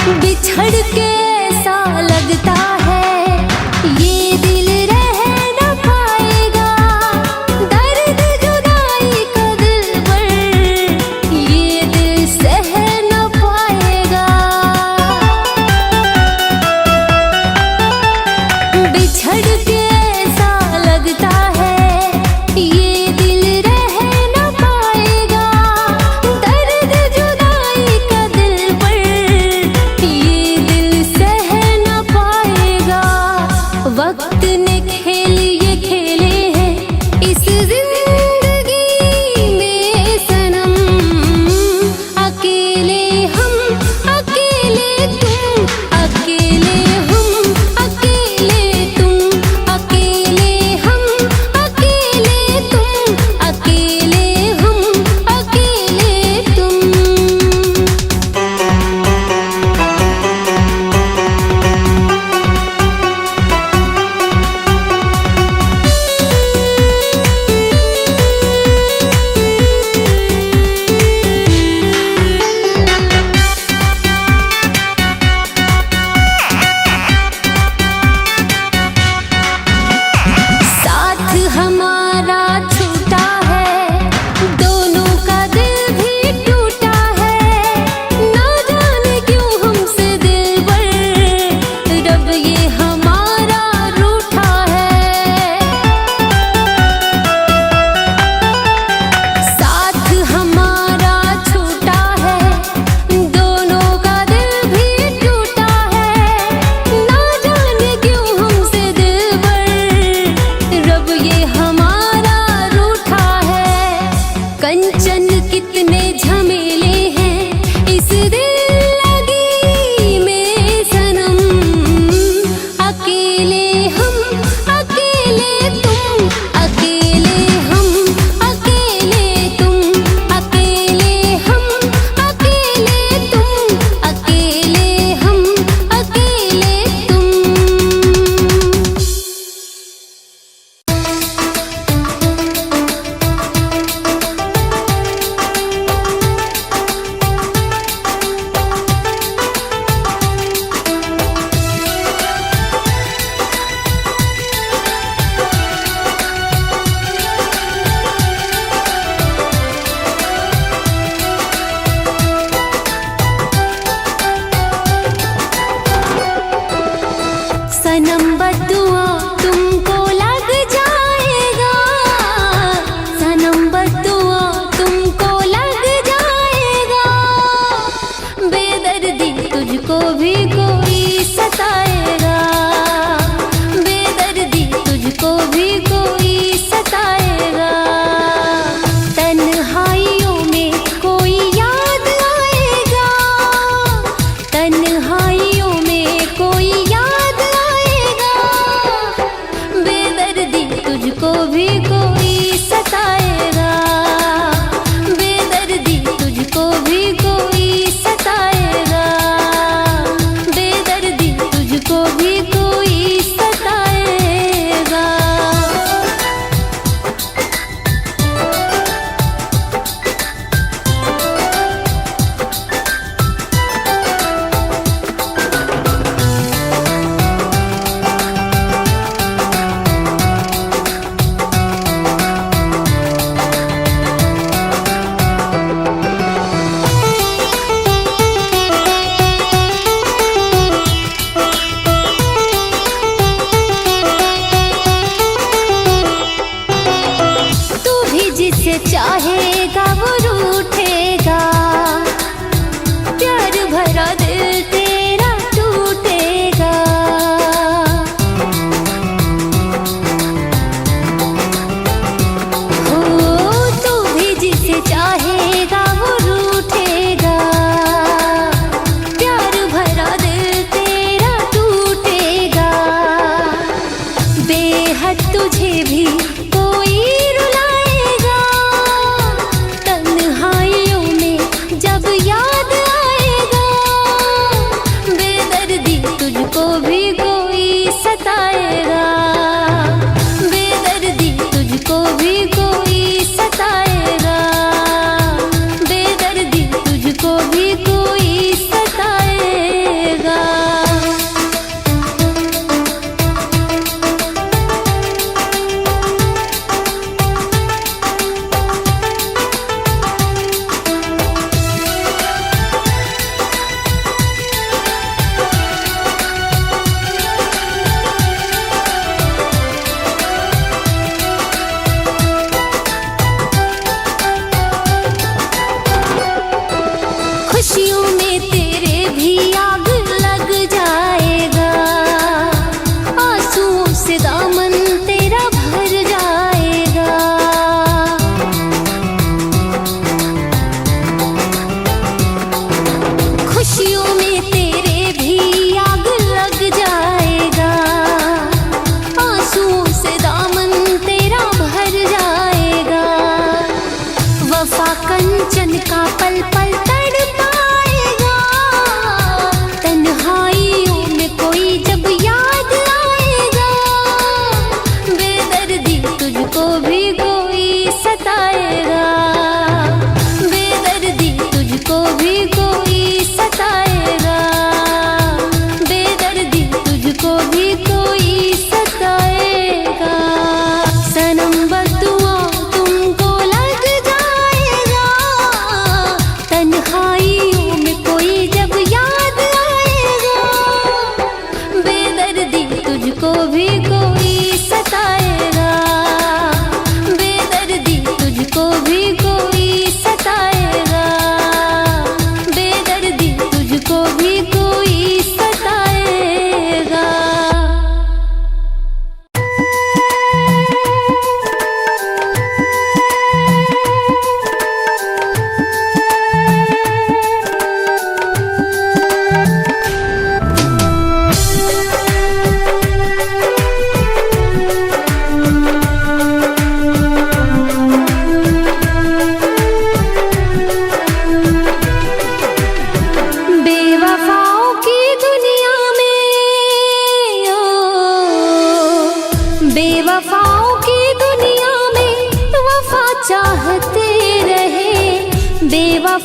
बिछड़ के सा लगता है ये दिल रह न पाएगा। दर्द जुदाई का दिल पर ये दिल सह न पाएगा। बिछड़ के सा लगता है ये दिल रह न पाएगा। दर्द जुदाई का दिल पर ये दिल सह न पाएगा।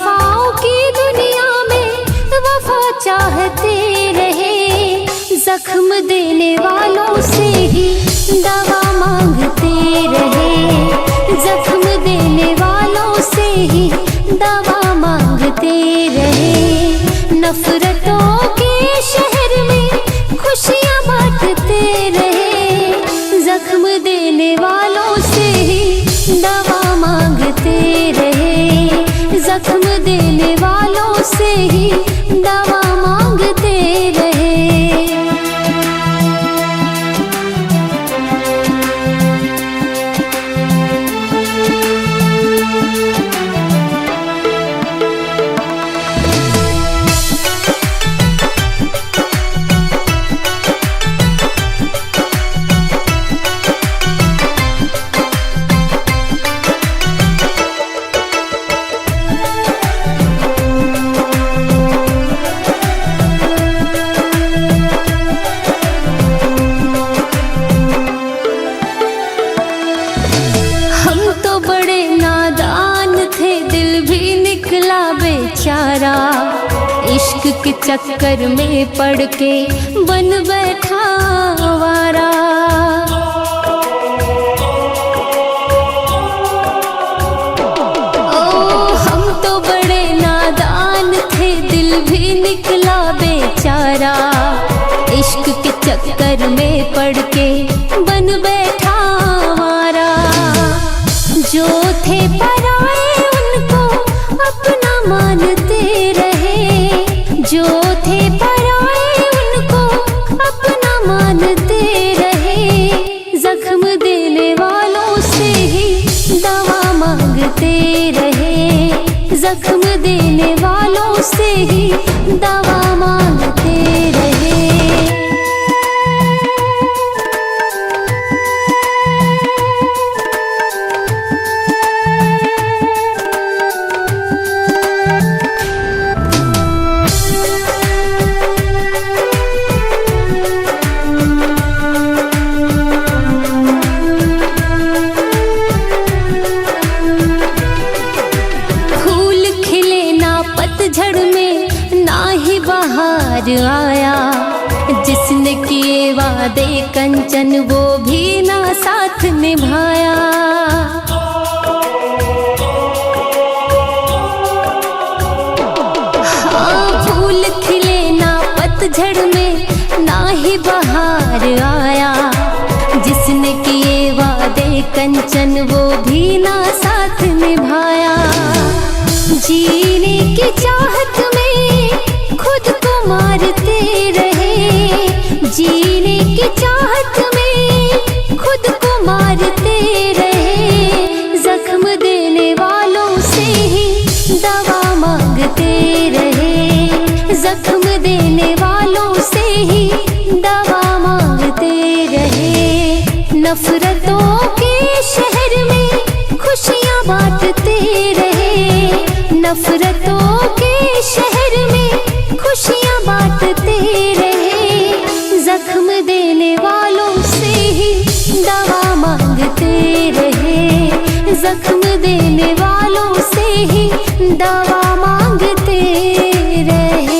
वफाओं की दुनिया में वफा चाहते रहे, जख्म देने वालों से ही दवा मांगते रहे, जख्म देने वालों से ही दवा मांगते रहे। नफरतों के शहर में खुशियां बांटते रहे, जख्म देने वालों से ही दवा मांगते रहे, जख्म देने वालों से ही दवा मांगते रहे। बेचारा इश्क के चक्कर में पड़ के बन बैठा आवारा। ओ हम तो बड़े नादान थे, दिल भी निकला बेचारा, इश्क के चक्कर में पड़ के बन बैठा आवारा। जो थे पराए उनको अपना मानते रहे, जो थे पराए उनको अपना मानते रहे, जख्म देने वालों से ही दवा मांगते रहे, जख्म देने वालों से ही दवा मांगते रहे। आया जिसने किए वादे कंचन वो भी ना साथ निभाया। हाँ फूल खिले ना पतझड़ में ना ही बहार आया, जिसने किए वादे कंचन वो भी ना साथ निभाया। जीने की चाहत में खुद को मारते रहे, जीने की चाहत में खुद को मारते रहे, जख्म देने वालों से ही दवा मांगते रहे, जख्म देने वालों से ही दवा मांगते रहे। नफरतों के शहर में खुशियां बांटते रहे, नफरतों के शहर में खुशियां बांटते रहे, जख्म देने वालों से ही दवा मांगते रहे, जख्म देने वालों से ही दवा मांगते रहे।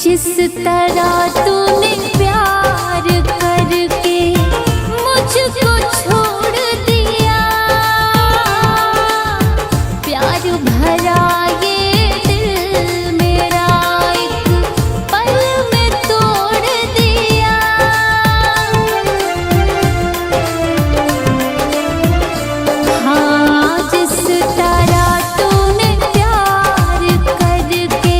जिस तरह तूने प्यार करके मुझको छोड़ दिया, प्यार भरा ये दिल मेरा एक पल में तोड़ दिया। हाँ, जिस तरह तूने प्यार करके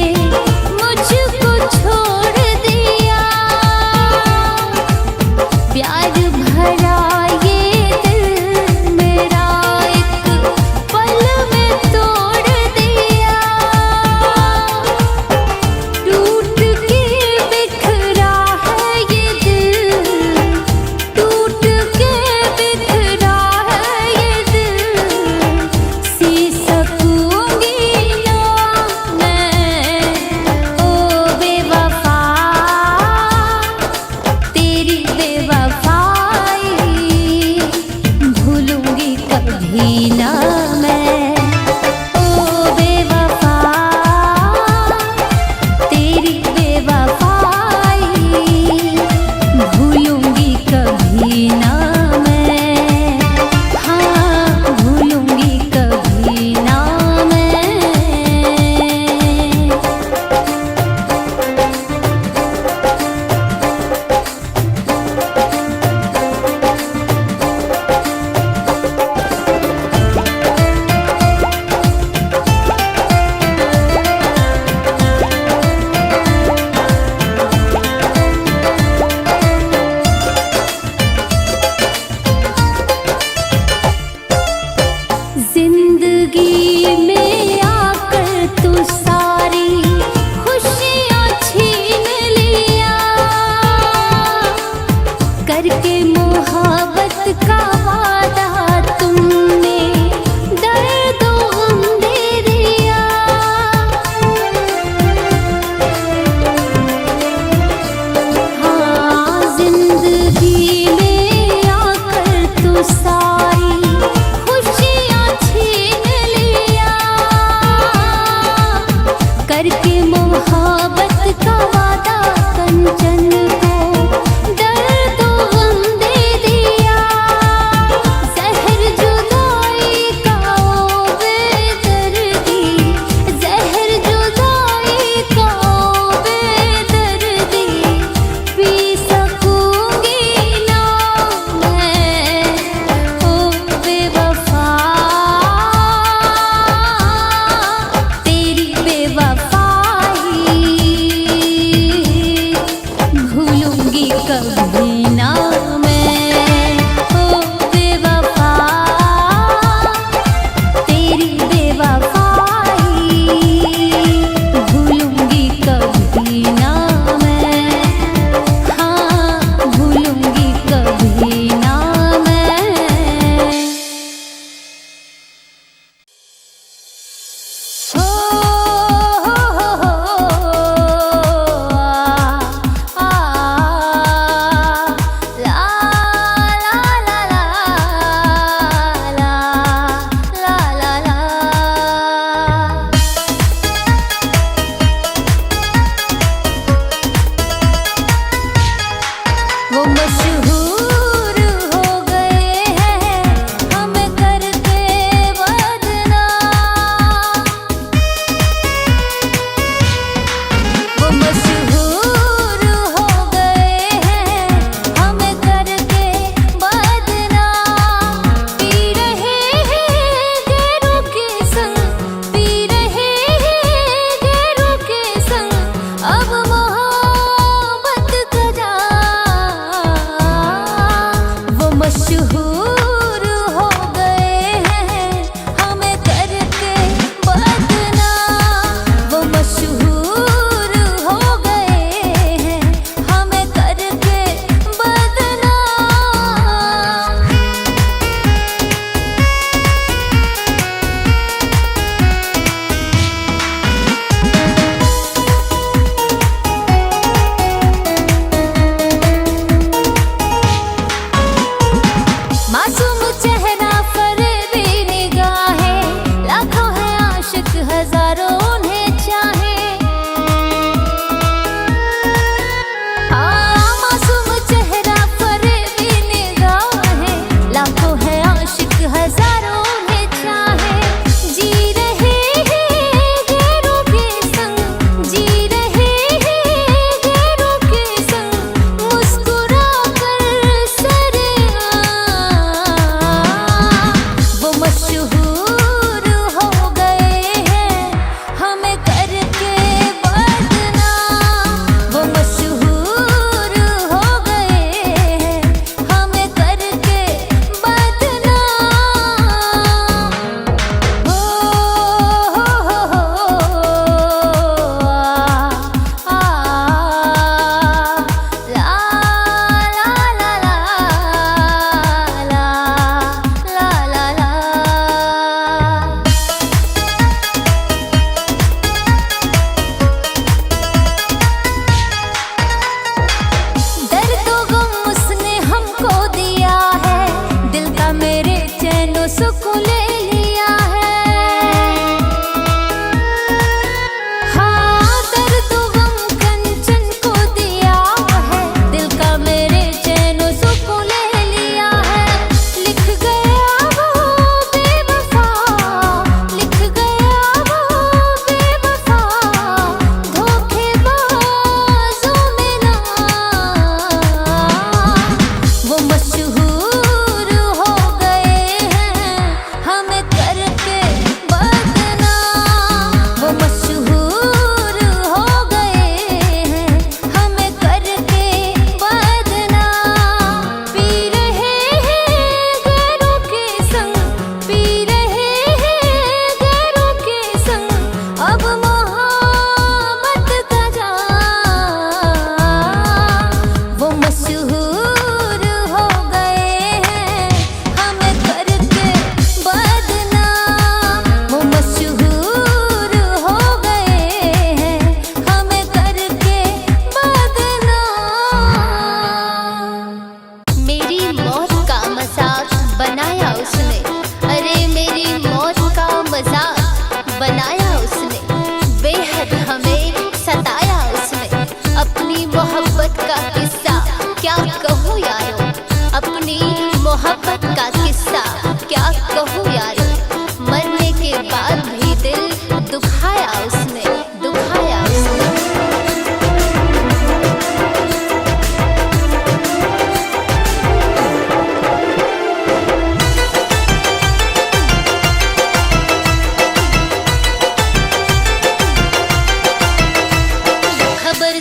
मुझको छोड़ दिया,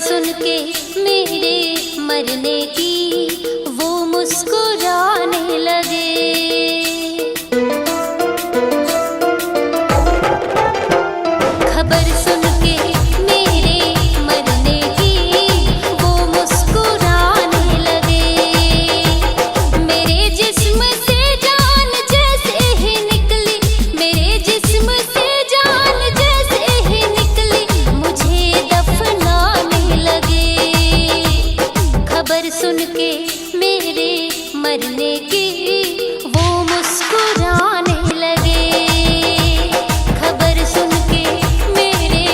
सुन के मेरे मरने की वो मुस्कुराने लगे। खबर सुन के मेरे मरने की वो मुस्कुराने लगे। मेरे जिस्म से जान जैसे ही निकली, मेरे जिस्म से जान जैसे ही निकली, मुझे दफनाने लगे। खबर सुन के मेरे मरने की वो मुस्कुराने लगे। खबर सुन के मेरे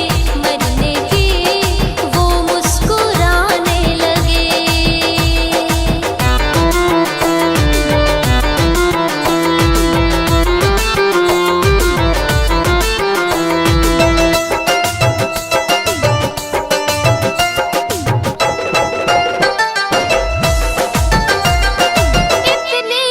मरने की वो मुस्कुराने लगे। इतने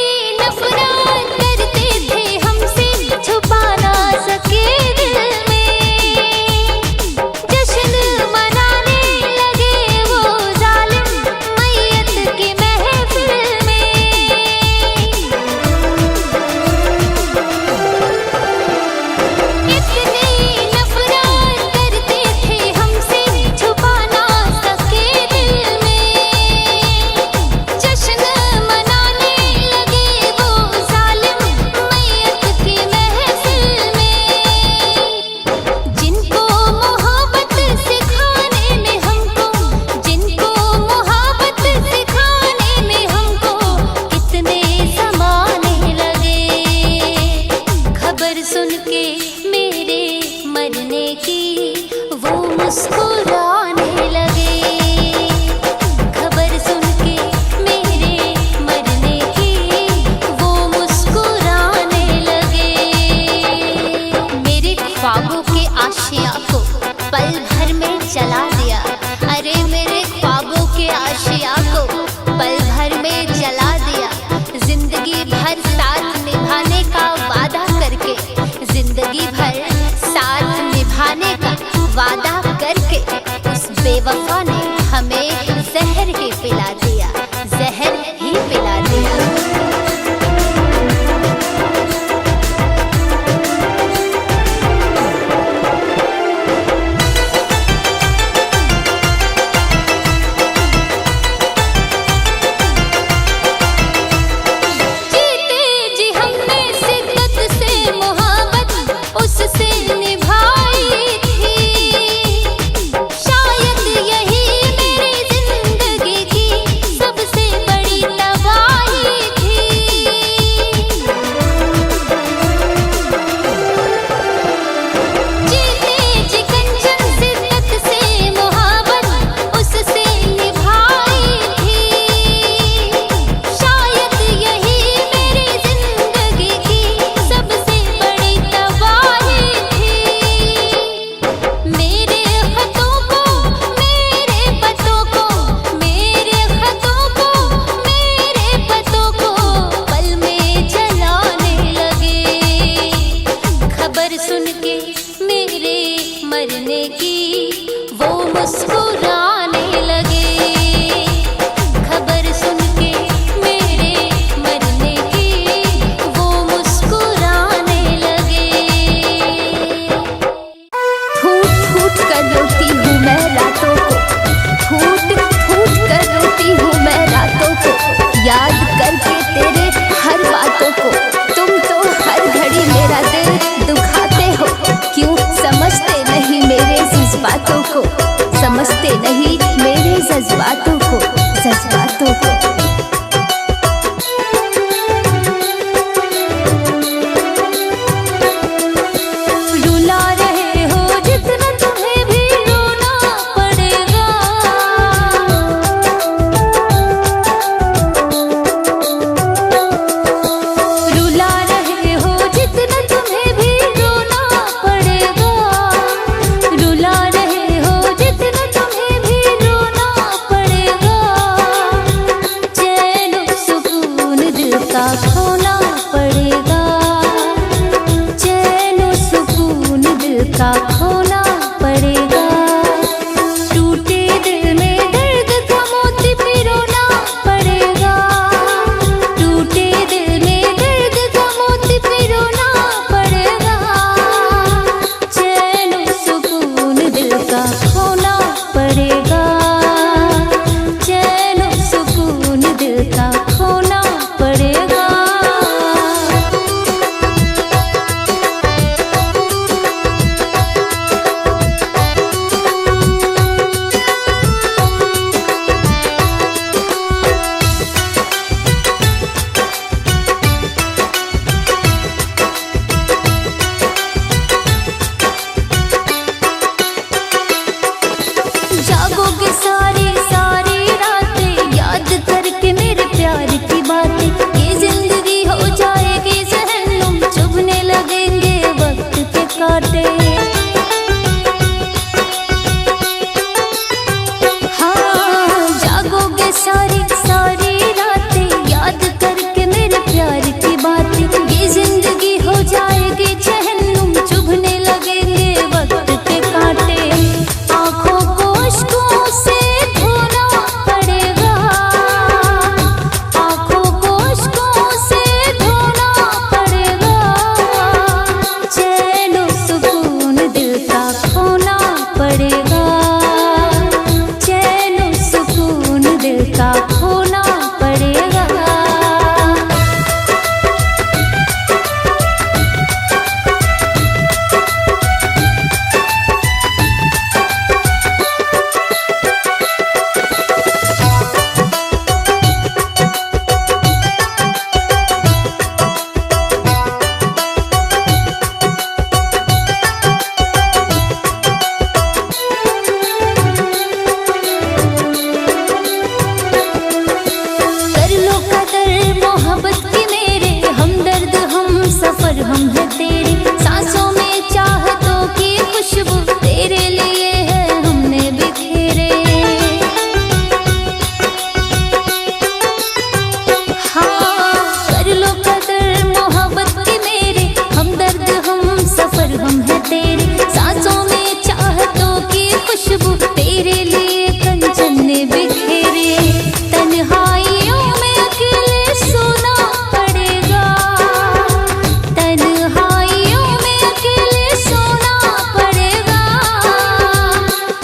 सारी सारी रातें याद करके मेरे प्यार की बातें। ये जिंदगी हो जाएगी जहन्नुम, चुभने लगेंगे वक्त के कांटे। आँखों को अश्कों से धोना पड़ेगा, आँखों को अश्कों से धोना पड़ेगा। चैन और सुकून दिल का खोना पड़ेगा, चैन और सुकून दिल का खोना पड़ेगा। कर लो कदर मोहब्बत की मेरे, हमदर्द हम सफर हम है तेरे। सांसों में चाहतों की खुशबू तेरे लिए है हमने बिखेरे। हाँ कर लो कदर मोहब्बत की मेरे, हमदर्द हम सफर हम है तेरे। सांसों में चाहतों की खुशबू तेरे लिए कंचन ने बिखेरे। तन्हाइयों में अकेले सोना पड़ेगा, तन्हाइयों में अकेले सोना पड़ेगा।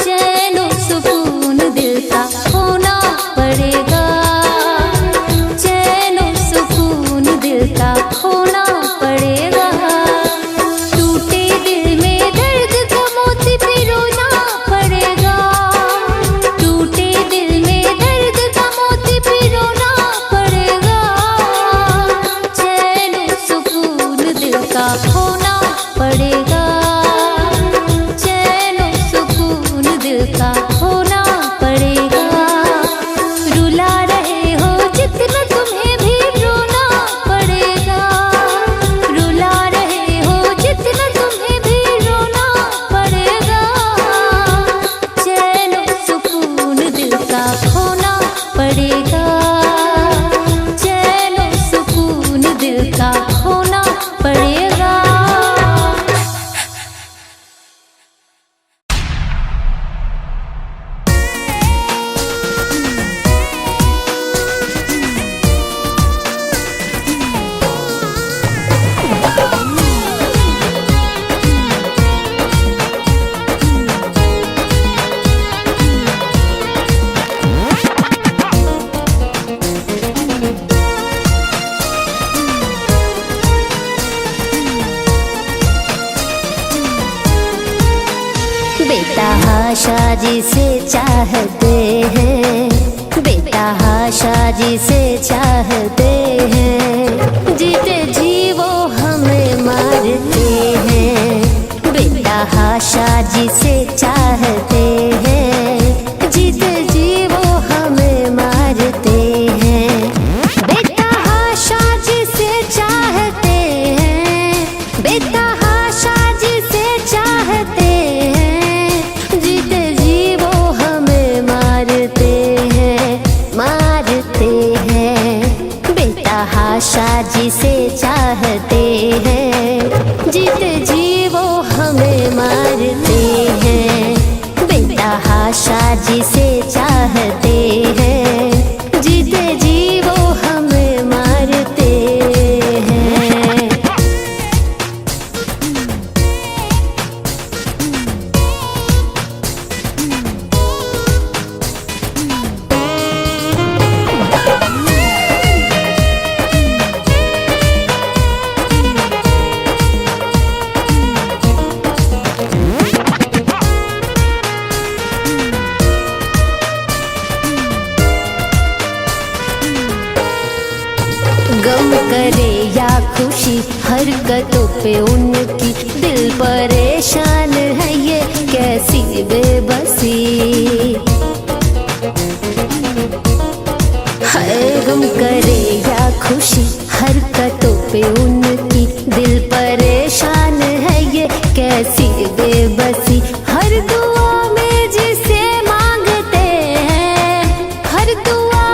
चैन और सुकून दिल का खोना पड़ेगा, चैन और सुकून दिल का खोना पड़ेगा। टूटे दिल में दर्द का मोती पिरोना पड़ेगा, टूटे दिल में दर्द का मोती पिरोना पड़ेगा। चैन और सुकून दिल का खोना पड़ेगा, चैन और सुकून दिल का खोना पड़ेगा। रुला रहे हो जितना तुम्हें भी रोना पड़ेगा, रुला रहे हो जितना तुम्हें भी रोना पड़ेगा। चैन और सुकून दिल का खोना पड़ेगा, चैन और सुकून दिल का खोना पड़ेगा। बेटा हाशा जिसे चाहते हैं, बेटा हाशा जिसे चाहते हैं। जीते जी वो हमें मारते हैं, बेटा हाशा जिसे चाहते हैं। जीते जी वो हमें मारते हैं। बेटा हाशा जिसे चाहते हैं, बेटा हाशा जिसे चाहते हैं। जीते जी वो हमें मारते हैं, मारते हैं। बेटा हाशा जिसे चाहते हैं, जीते जी वो हमें मारते हैं। बेटा हाशा जिसे चाहते हैं, जीते जी वो हमें मारते हैं। गम करे या खुशी हरकतों पे उनकी, दिल परेशान है ये कैसी बेबसी। है गम करे या खुशी हरकतों पे उनकी, दिल परेशान है ये कैसी बेबसी। हर दुआ में जिसे मांगते हैं, हर दुआ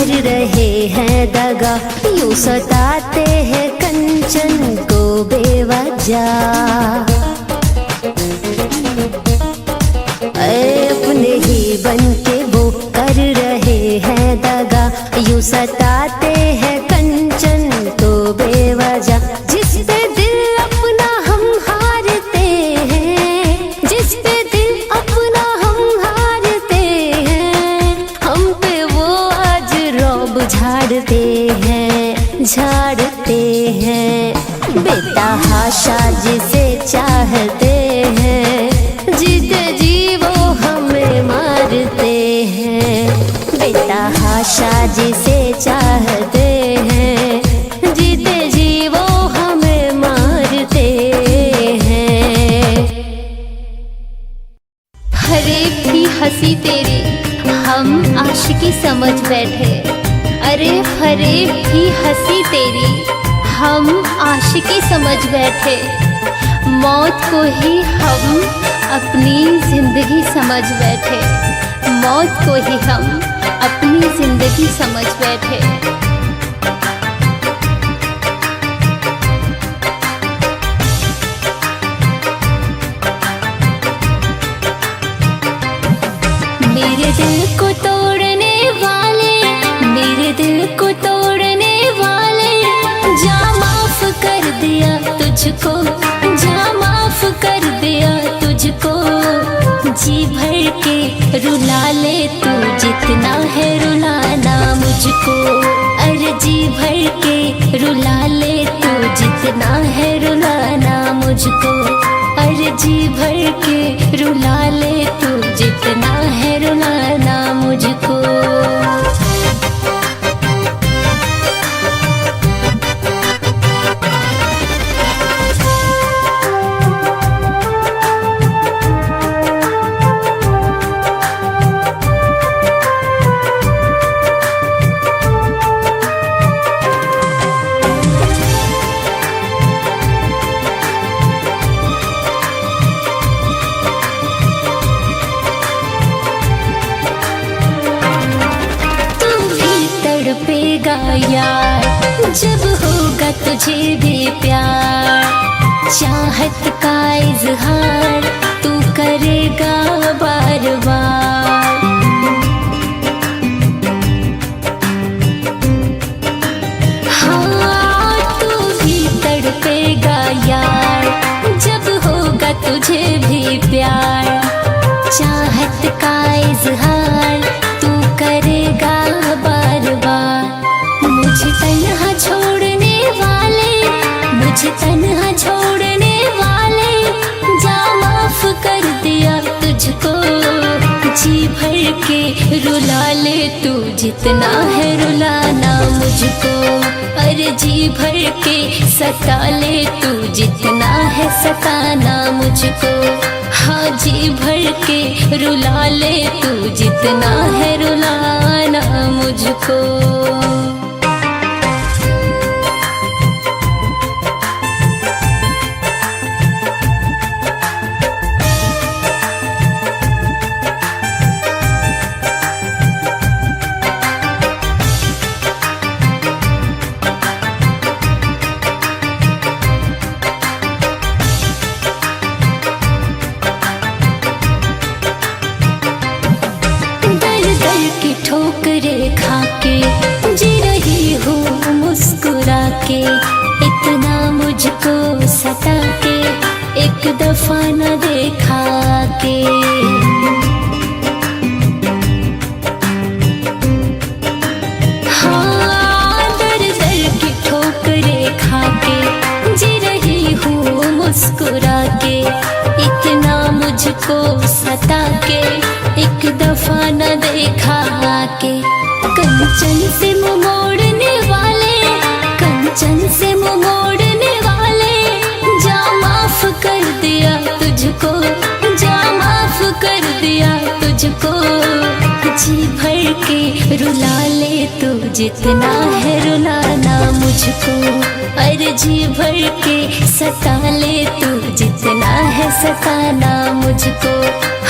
कर रहे हैं दगा, यूं सताते हैं कंचन को बेवजह। अपने ही बन के वो कर रहे हैं दगा, यूं सताते हैं कंचन को बेवजह। जिस पे दिल अपना हम हारते हैं, जिस पे दिल अपना हम हारते हैं, हम पे वो आज रौब झाड़ते हैं, झाड़ते हैं। बेतहाशा जिसे चाहते हैं, जीते जी वो हमें मारते हैं। बेतहाशा जिसे चाहते हैं, जीते जी वो हमें मारते हैं। हर एक की हंसी तेरी हम आशिकी समझ बैठे, अरे हर एक की हंसी तेरी हम आशिकी समझ बैठे। मौत को ही हम अपनी जिंदगी समझ बैठे, मौत को ही हम अपनी जिंदगी समझ बैठे। मेरे दिल को तोड़ने वाले, मेरे दिल को तोड़ने वाले, जा माफ कर दिया तुझको, जा माफ कर दिया तुझको। जी भर के रुला ले तू जितना है रुलाना मुझको, अरे जी भर के रुला ले तू जितना है रुलाना मुझको, अरे जी भर के रुला ले तू जितना है रुलाना मुझको। तड़पेगा यार जब होगा तुझे भी प्यार, चाहत का इजहार तू करेगा बार बार। हाँ तू भी तड़पेगा यार जब होगा तुझे भी प्यार, चाहत का इजहार तू करेगा बार बार। मुझे तन्हा छोड़ने वाले, मुझे तन्हा छोड़ने वाले, जा माफ कर दिया तुझको। जी भर के रुला ले तू जितना है रुलाना मुझको, अरे जी भर के सता ले तू जितना है सताना मुझको। हाँ जी भर के रुला ले तू जितना है रुलाना मुझको। ठोकरे खा के जी रही हूँ मुस्कुरा के, इतना मुझको सता के एक दफा न देखा के। हाँ दर दर की ठोकरे खा के जी रही हूँ मुस्कुरा के, इतना मुझको सता के एक दफा न देखा के। कंचन से मुँह मोड़ने वाले, कंचन से मुँह मोड़ने वाले, जा माफ कर दिया तुझको, जा माफ कर दिया तुझको। जी भर के रुला ले तू जितना है रुलाना मुझको, अरे जी भर के सता ले तू जितना है सताना मुझको।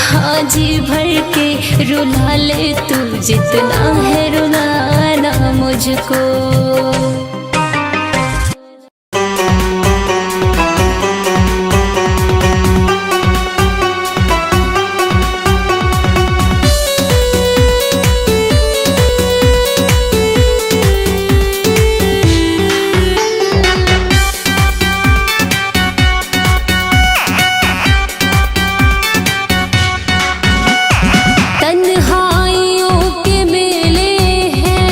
हाँ जी भर के रुला ले तू जितना है रुलाना मुझको। तन्हाइयों के मेले हैं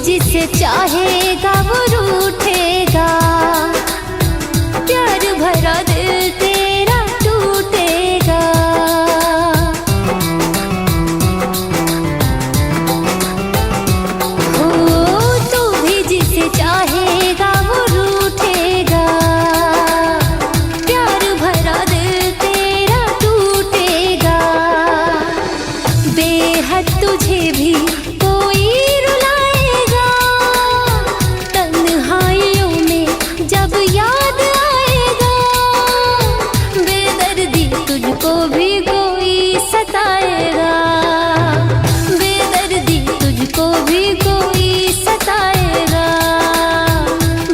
जिसे चाहेगा वो रूठेगा, प्यार भरा दिल तेरा टूटेगा। हो तू भी जिसे चाहेगा वो रूठेगा, प्यार भरा दिल तेरा टूटेगा। बेहद तुझे भी कोई रुलाएगा, तन्हाइयों में जब याद आएगा। बेदर्दी तुझको भी कोई सताएगा, बेदर्दी तुझको भी कोई सताएगा,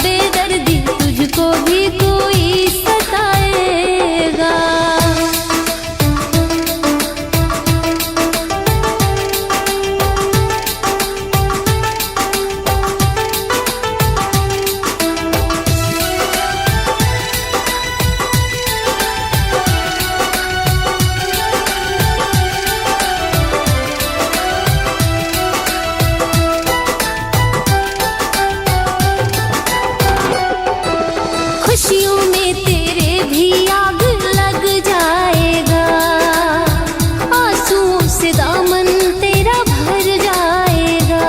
बेदर्दी तुझको भी कोई सताएगा। खुशियों में तेरे भी आग लग जाएगा, आंसुओं से दामन तेरा भर जाएगा।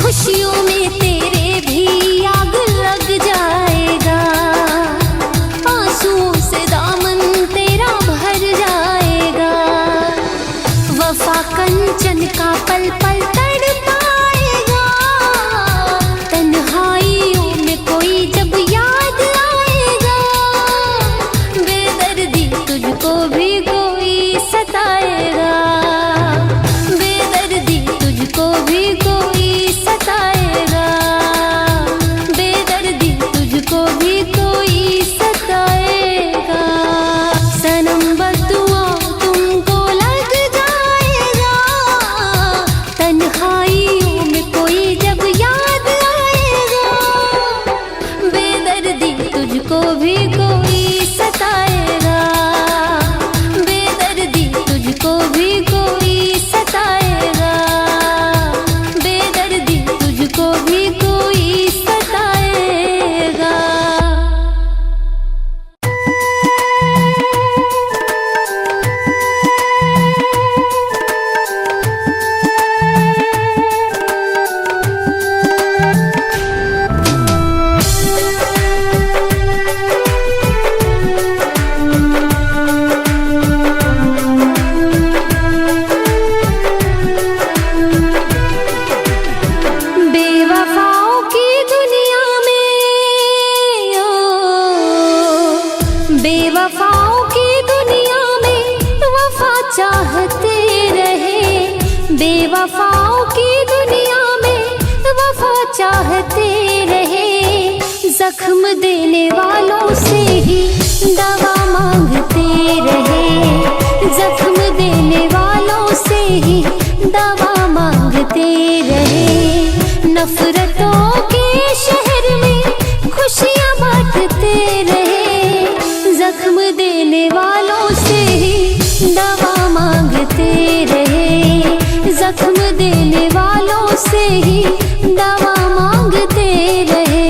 खुशियों में तेरे भी आग लग जाएगा, आंसुओं से दामन तेरा भर जाएगा। वफा कंचन का पल पल तड़पाएगा, तन्हाइयों में कोई जब याद आएगा। बेदर्दी तुझको भी कोई सताएगा, बेदर्दी तुझको भी कोई सताएगा, बेदर्दी तुझको भी कोई सताएगा। सनम बदुआ तुमको लग जाएगा, तन्हाइयों में कोई जब याद आएगा। बेदर्दी तुझको भी कोई सताएगा, बेदर्दी तुझको भी कोई सताएगा, बेदर्दी तुझको भी कोई सताएगा। बेवफाओं की दुनिया में बेवफाओं की दुनिया में वफा चाहते रहे, बेवफाओं की दुनिया में वफा चाहते रहे। जख्म देने वालों से ही दवा मांगते रहे, जख्म देने वालों से ही दवा मांगते रहे। नफरतों के शहर में खुशियाँ बांटते रहे, जख्म देने वालों से ही दवा मांगते रहे, जख्म देने वालों से ही दवा मांगते रहे।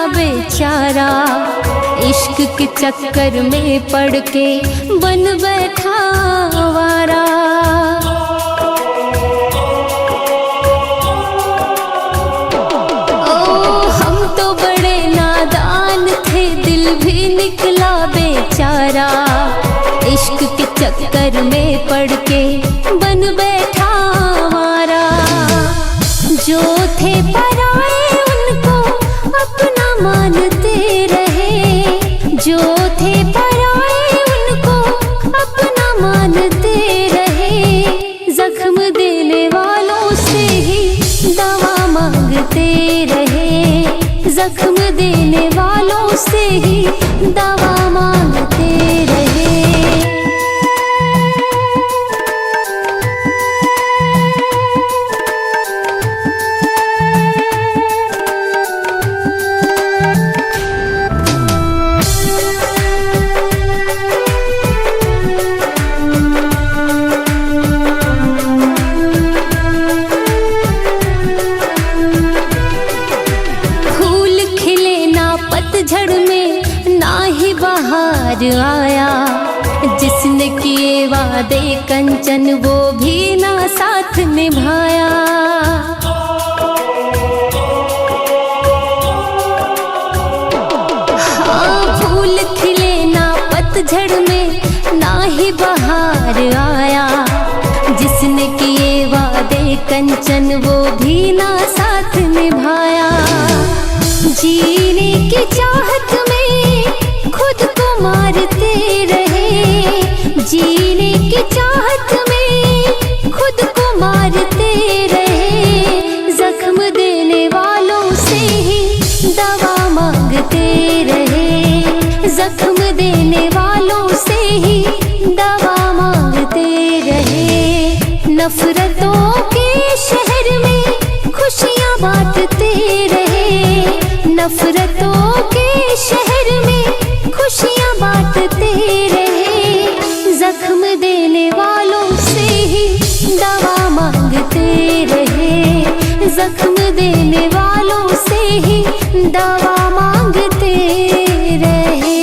बेचारा इश्क के चक्कर में पड़ के बन बैठा आवारा। ओ हम तो बड़े नादान थे, दिल भी निकला बेचारा, इश्क के चक्कर में पड़ के बन बैठा आवारा। जो थे पराए उनको अपना मानते रहे, जो थे पराए उनको अपना मानते रहे। जख्म देने वालों से ही दवा मांगते रहे, जख्म देने वालों से ही दवा मांगते रहे। आया जिसने किए वादे कंचन वो भी ना साथ निभाया। हाँ, फूल खिले ना पतझड़ में ना ही बहार आया, जिसने किए वादे कंचन वो भी ना साथ निभाया। जीने की चाहत में खुद को मारते रहे, जीने की चाहत में खुद को मारते रहे। जख्म देने वालों से ही दवा मांगते रहे, जख्म देने वालों से ही दवा मांगते रहे। नफरतों के शहर में खुशियाँ बांटते रहे, नफरतों के शहर में खुशियाँ बांटते रहे। जख्म देने वालों से ही दवा मांगते रहे, जख्म देने वालों से ही दवा मांगते रहे।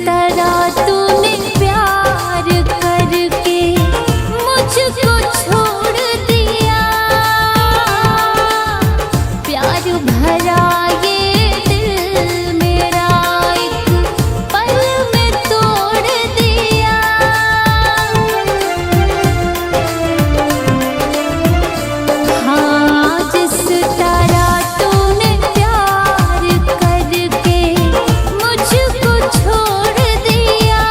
तरह तूने प्यार करके मुझको छोड़ दिया, प्यार भरा ये दिल मेरा एक पल में तोड़ दिया। हाँ, जिस तरह तूने प्यार करके मुझको छोड़ दिया,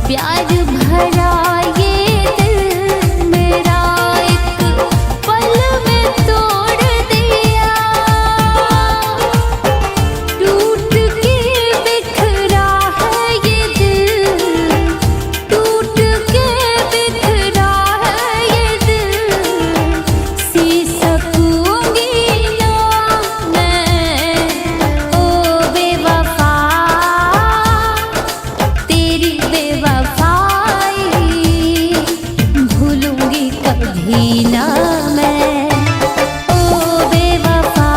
प्यार भरा ये दिल मेरा एक पल में तोड़ दिया। टूट के बिखरा है ये दिल, टूट के बिखरा है ये दिल, सी सकूंगी ना मैं ओ बेवफा, तेरी बेवफाई भूलूंगी कभी ना मैं। ओ बेवफा,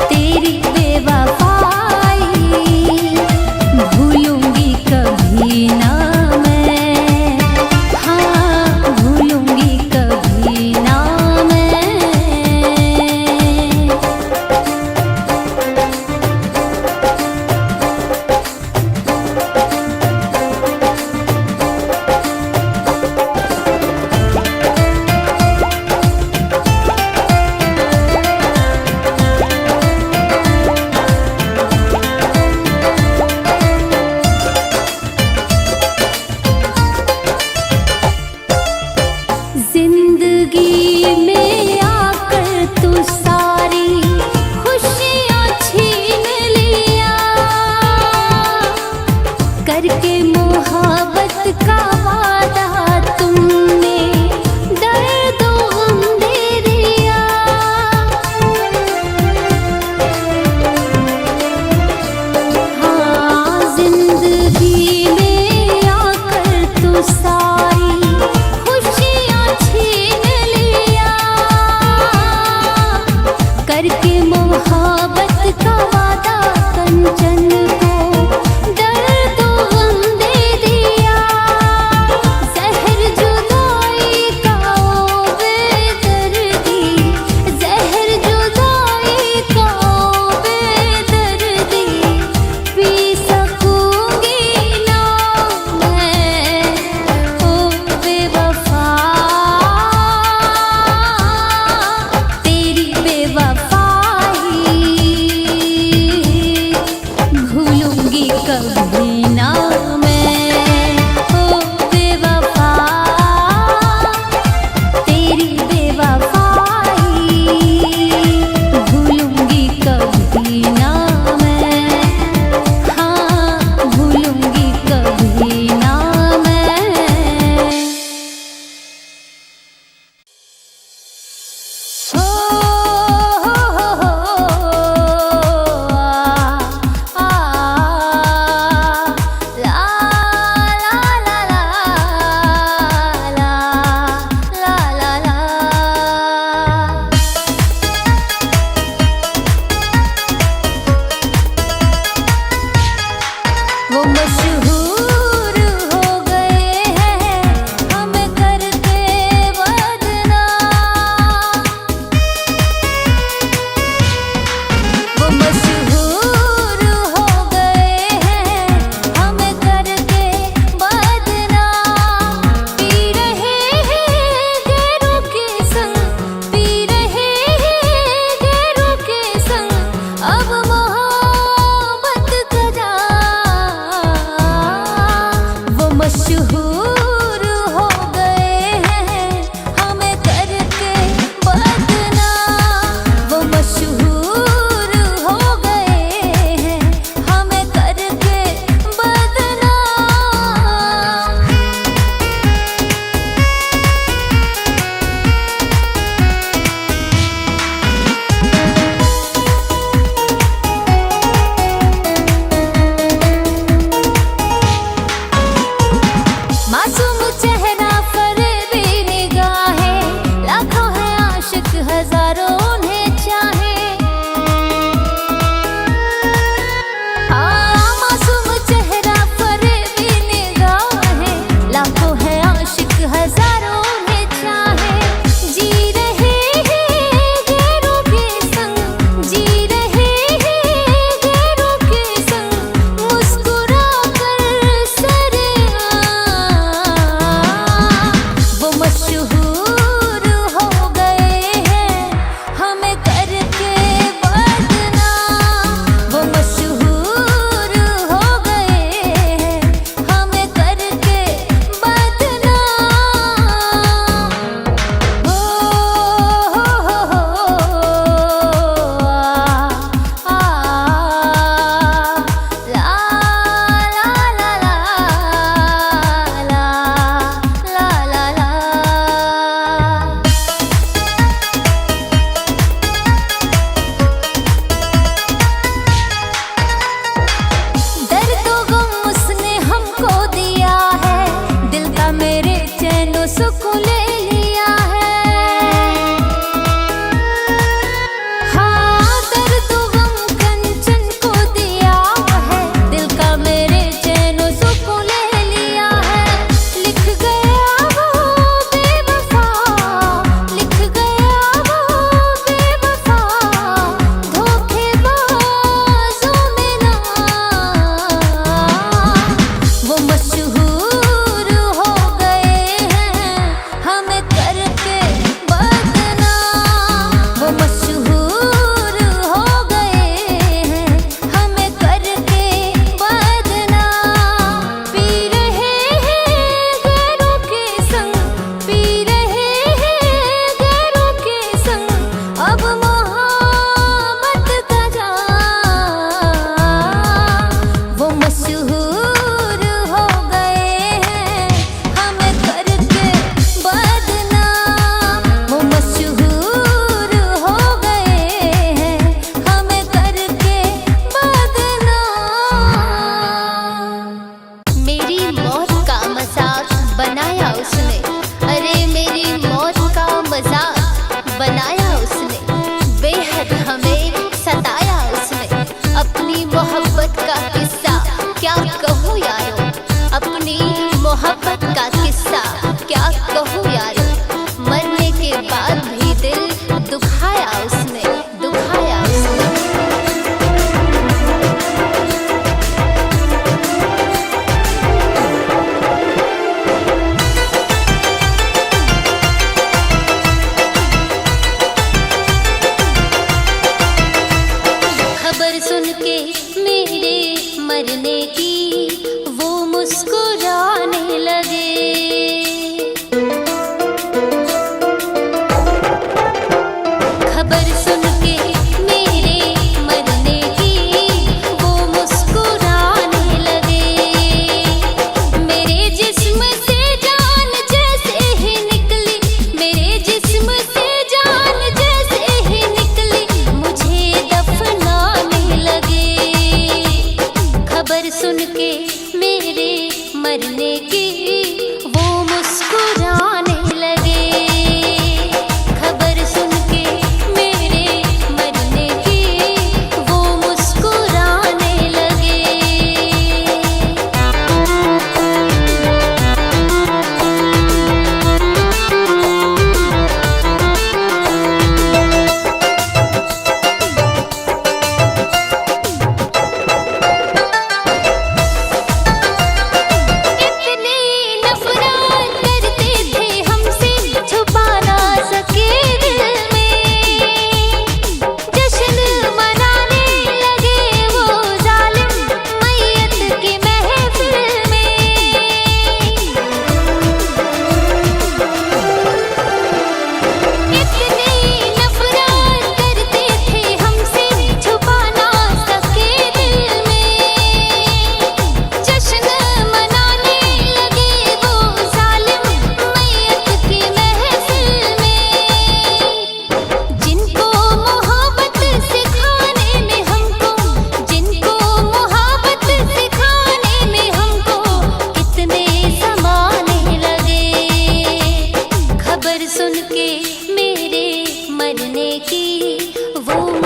तेरी बेवफाई भूलूंगी कभी ना मैं। हाँ, भूलूंगी कभी ना मैं। जिंदगी में आकर तू सारी खुशियाँ छीन लिया, करके मोहब्बत का वादा तुमने दर्द गम दे दिया। हाँ, जिंदगी में आकर तू सारी खुशियाँ छीन लिया, करके मोहब्बत का वादा कंचन को दर्द गम दे दिया। जहर जुदाई का ओ बेदर्दी, जहर जुदाई का ओ बेदर्दी, पी सकूंगी ना मैं ओ बेवफा, तेरी बेवफाई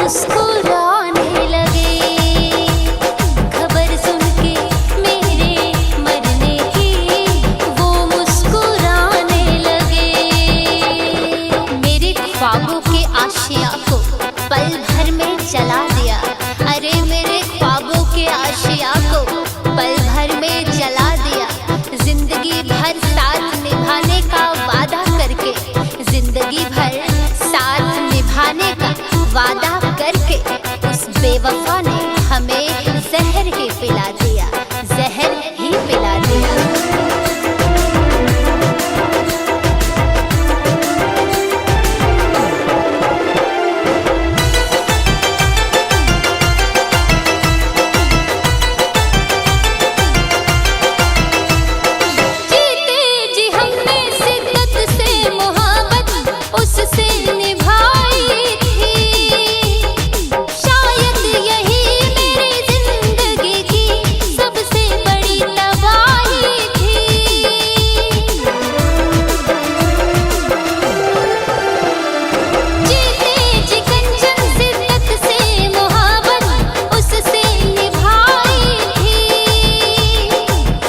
मुस्कुराने लगे। खबर सुन के मेरे मरने की वो मुस्कुराने लगे। मेरे ख्वाबों के आशिया को पल भर में जला दिया। अरे मेरे ख्वाबों के आशिया को पल भर में जला दिया। जिंदगी भर साथ निभाने का वादा करके, जिंदगी भर साथ निभाने का वादा करके उस बेवफा ने हमें जहर ही पिला दिया, जहर ही पिला दिया। उससे निभाई थी, शायद यही मेरी जिंदगी की सबसे बड़ी तबाही थी। जीते जी कंचन सिद्दत से मोहब्बत उससे निभाई थी,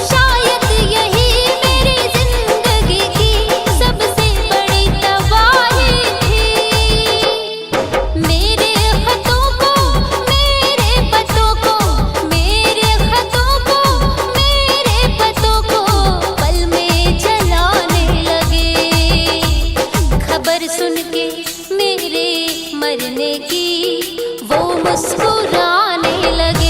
शायद यही मेरी जिंदगी की सबसे बड़ी तबाही थी। मेरे खतों को, मेरे पतों को, मेरे खतों को, मेरे पतों को पल में जलाने लगे। खबर सुन के मेरे मरने की वो मुस्कुराने लगे।